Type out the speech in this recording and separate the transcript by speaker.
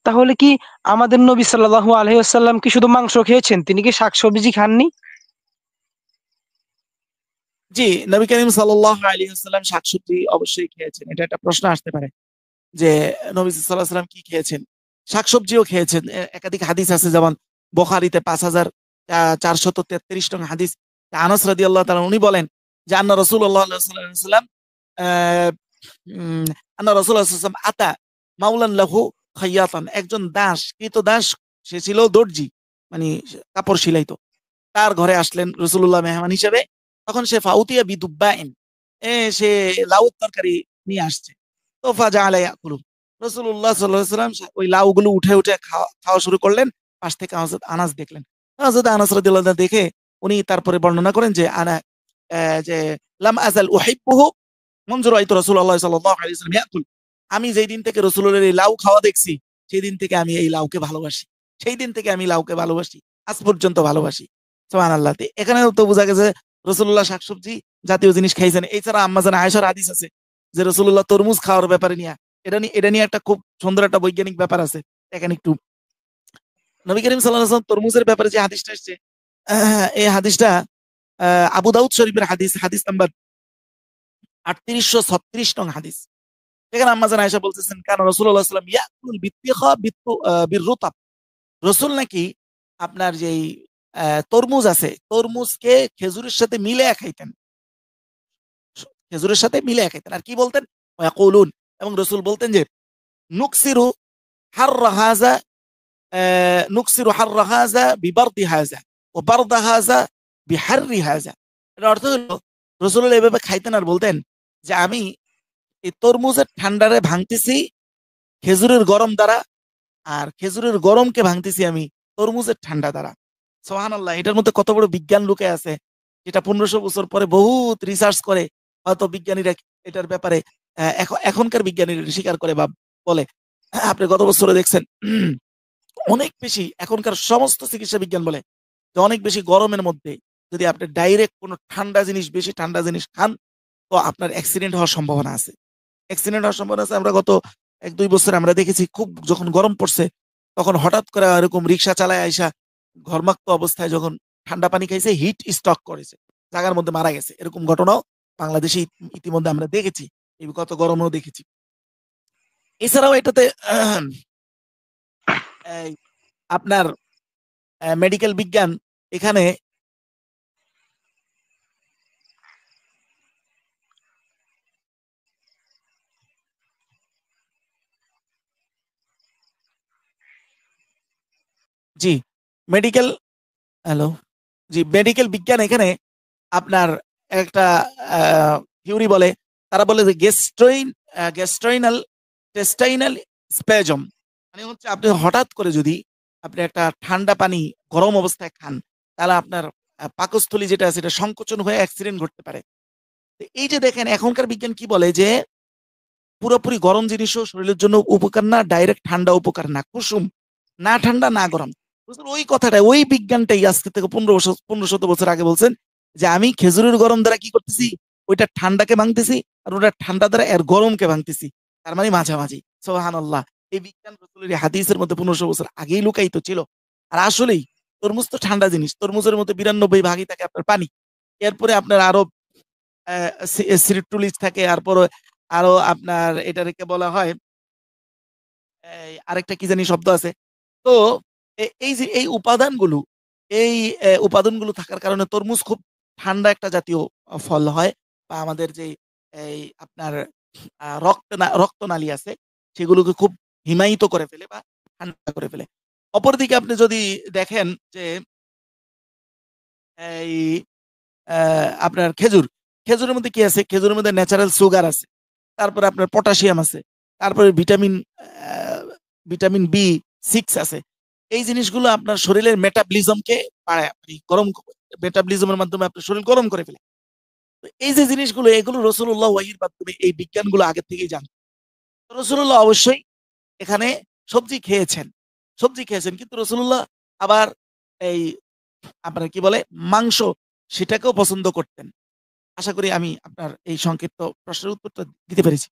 Speaker 1: তাহলে কি আমাদের নবী সাল্লাল্লাহু আলাইহি ওয়াসাল্লাম কি শুধু মাংস খেয়েছেন, তিনি কি শাকসবজি খাননি?
Speaker 2: জি, নবী করিম সাল্লাল্লাহু আলাইহি ওয়াসাল্লাম শাকসবজি অবশ্যই খেয়েছেন। এটা একটা প্রশ্ন আসতে পারে যে নবী সাল্লাল্লাহু আলাইহি ওয়াসাল্লাম কি খেয়েছেন? শাকসবজিও খেয়েছেন। একাধিক হাদিস আছে, যেমন বুখারীতে ৫,৪৩৩ নং হাদিস। আনাস রাদিয়াল্লাহু তাআলা উনি বলেন যে আন্না রাসূলুল্লাহ সাল্লাল্লাহু আলাইহি ওয়াসাল্লাম আহ, আন্না রাসূলুল্লাহ সাল্লাল্লাহু আলাইহি ওয়াসাল্লাম আতা মাওলান লাহু খাইয়াতান, একজন দাস, কৃতদাস, সে ছিল দর্জি, মানে কাপড় সিলাইতো। তার ঘরে আসলেন রসুল্লাহ মেহমান হিসেবে। তখন সে ফাউতিয়া বিদুব্বাইন, সে লাউ তরকারি নিয়ে আসছে। তো ফাজা আলাই ইয়াকুলু, রসুল্লাহ সাল্লাম ওই লাউগুলো উঠে উঠে খাওয়া খাওয়া শুরু করলেন। পাশ থেকে হযরত আনাস দেখলেন। হযরত আনাস রাদিয়াল্লাহু আনহু দেখে উনি তারপরে বর্ণনা করেন যে যে লাম আজাল উহিব্বুহু মুনযু রাআইতু রাসূলুল্লাহ সাল্লাল্লাহু আলাইহি ওয়াসাল্লাম ইয়াকুল, আমি যেই দিন থেকে রসুলের এই লাউ খাওয়া দেখছি, সেই দিন থেকে আমি এই লাউকে ভালোবাসি। সেই দিন থেকে আমি লাউকে ভালোবাসি, আজ পর্যন্ত ভালোবাসি। সুবহানাল্লাহ। এখানেও তো বোঝা গেছে রসুল্লাহ শাকসবজি জাতীয় জিনিস খাইছেন। এছাড়া আম্মাজান আয়েশার হাদিস আছে যে রসুল্লাহ তরমুজ খাওয়ার ব্যাপারে নিয়ে, এটা নিয়ে একটা খুব সুন্দর একটা বৈজ্ঞানিক ব্যাপার আছে। এখানে একটু নবী করিম সাল্লাল্লাহু আলাইহি ওয়াসাল্লাম তরমুজের ব্যাপারে যে হাদিসটা এসেছে, এই হাদিসটা আবু দাউদ শরীফের হাদিস, হাদিস নাম্বার ৩৮36 নং হাদিস। এখানে আম্মাজান আয়েশা বলতেছেন কারণ রাসূলুল্লাহ সাল্লাল্লাহু আলাইহি ওয়াসাল্লাম ইয়াকুল বিত্তিখা বিররুতাব, রসুল নাকি আপনার যেই তরমুজ আছে, তরমুজকে খেজুরের সাথে মিলে খাইতেন, খেজুরের সাথে মিলে খাইতেন। আর কি বলতেন? ওয়াকুলুন, এবং রসুল বলতেন যে নুকসিরু হাররা হাযা নুকসিরু হাররা হাযা বিবারদি হাযা ওয়া বারদা হাযা বিহাররি হাযা। এর অর্থ হলো রসুল এভাবে খাইতেন আর বলতেন যে আমি এই তরমুজের ঠান্ডারে ভাঙতেছি খেজুরের গরম দ্বারা, আর খেজুরের গরমকে ভাঙতেছি আমি তরমুজের ঠান্ডা দ্বারা। সুবহানাল্লাহ। এটার মধ্যে কত বড় বিজ্ঞান লুকে আছে, যেটা ১৫০০ বছর পরে বহুত রিসার্চ করে হয়তো বিজ্ঞানীরা এটার ব্যাপারে এখনকার বিজ্ঞানীরা স্বীকার করে বা বলে। আপনি গত বছরে দেখছেন অনেক বেশি, এখনকার সমস্ত চিকিৎসা বিজ্ঞান বলে যে অনেক বেশি গরমের মধ্যে যদি আপনি ডাইরেক্ট কোনো ঠান্ডা জিনিস, বেশি ঠান্ডা জিনিস খান, তো আপনার অ্যাক্সিডেন্ট হওয়ার সম্ভাবনা আছে। অ্যাক্সিডেন্ট হওয়ার সম্ভাবনা আছে। আমরা গত ১-২ বছর আমরা দেখেছি, খুব যখন গরম পড়ছে তখন হঠাৎ করে এরকম রিক্সা চালায় আইসা ঘর্মাক্ত অবস্থায় যখন ঠান্ডা পানি খাইছে, হিট স্ট্রোক করেছে, জায়গার মধ্যে মারা গেছে। এরকম ঘটনাও বাংলাদেশে ইতিমধ্যে আমরা দেখেছি, এই গত গরমেও দেখেছি। এছাড়াও এটাতে এই আপনার মেডিকেল বিজ্ঞান এখানে জি মেডিকেল হ্যালো জি মেডিকেল বিজ্ঞান এখানে আপনার একটা থিওরি বলে, তারা বলে যে গ্যাস্ট্রোইনাল টেস্টাইনাল স্প্যাজম, মানে হচ্ছে আপনি হঠাৎ করে যদি আপনি একটা ঠান্ডা পানি গরম অবস্থায় খান, তাহলে আপনার পাকস্থলী যেটা আছে এটা সংকোচন হয়ে অ্যাক্সিডেন্ট ঘটতে পারে। তো এই যে দেখেন এখনকার বিজ্ঞান কি বলে যে পুরোপুরি গরম জিনিসও শরীরের জন্য উপকার না, ডাইরেক্ট ঠান্ডা উপকার না, কুসুম, না ঠান্ডা না গরম। বুঝলেন? ওই কথাটাই, ওই বিজ্ঞানটাই আজকে থেকে ১৫০০ বছর আগে বলছেন যে আমি খেজুরের গরম দ্বারা কি করতেছি, ওইটা ঠান্ডাকে ভাঙতেছি, আর ওটা ঠান্ডা দ্বারা এর গরমকে ভাঙতেছি, তার মানে মাঝামাঝি। সুবহানাল্লাহ। এই বিজ্ঞান রসুলের এই হাদিসের মধ্যে ১৫০০ বছর আগেই লুকায়িত ছিল। আর আসলেই তরমুজ তো ঠান্ডা জিনিস, তরমুজের মধ্যে ৯২ ভাগই থাকে আপনার পানি। এরপরে আপনার আরো সিট্রুলিজ থাকে, তারপর আরো আপনার এটাকে বলা হয় আরেকটা কি জানি শব্দ আছে। তো এই যে এই উপাদানগুলো, এই উপাদানগুলো থাকার কারণে তরমুজ খুব ঠান্ডা একটা জাতীয় ফল হয়, বা আমাদের যে এই আপনার রক্তনালী আছে সেগুলোকে খুব হিমায়িত করে ফেলে বা ঠান্ডা করে ফেলে। অপরদিকে আপনি যদি দেখেন যে এই আপনার খেজুরের মধ্যে কি আছে, খেজুরের মধ্যে ন্যাচারাল সুগার আছে, তারপরে আপনার পটাশিয়াম আছে, তারপরে ভিটামিন বি 6 আছে। এই জিনিসগুলো আপনার শরীরের মেটাবলিজমকে বাড়ায়, মানে গরম, মেটাবলিজমের মাধ্যমে আপনার শরীর গরম করে ফেলে। তো এই যে জিনিসগুলো, এগুলো রসুল্লাহ ওয়াহির মাধ্যমে এই বিজ্ঞানগুলো আগে থেকেই জানতো। রসুল্লাহ অবশ্যই এখানে সবজি খেয়েছেন, সবজি খেয়েছেন, কিন্তু রসুল্লাহ আবার এই আপনার কি বলে মাংস, সেটাকেও পছন্দ করতেন। আশা করি আমি আপনার এই সংক্ষিপ্ত প্রশ্নের উত্তরটা দিতে পেরেছি।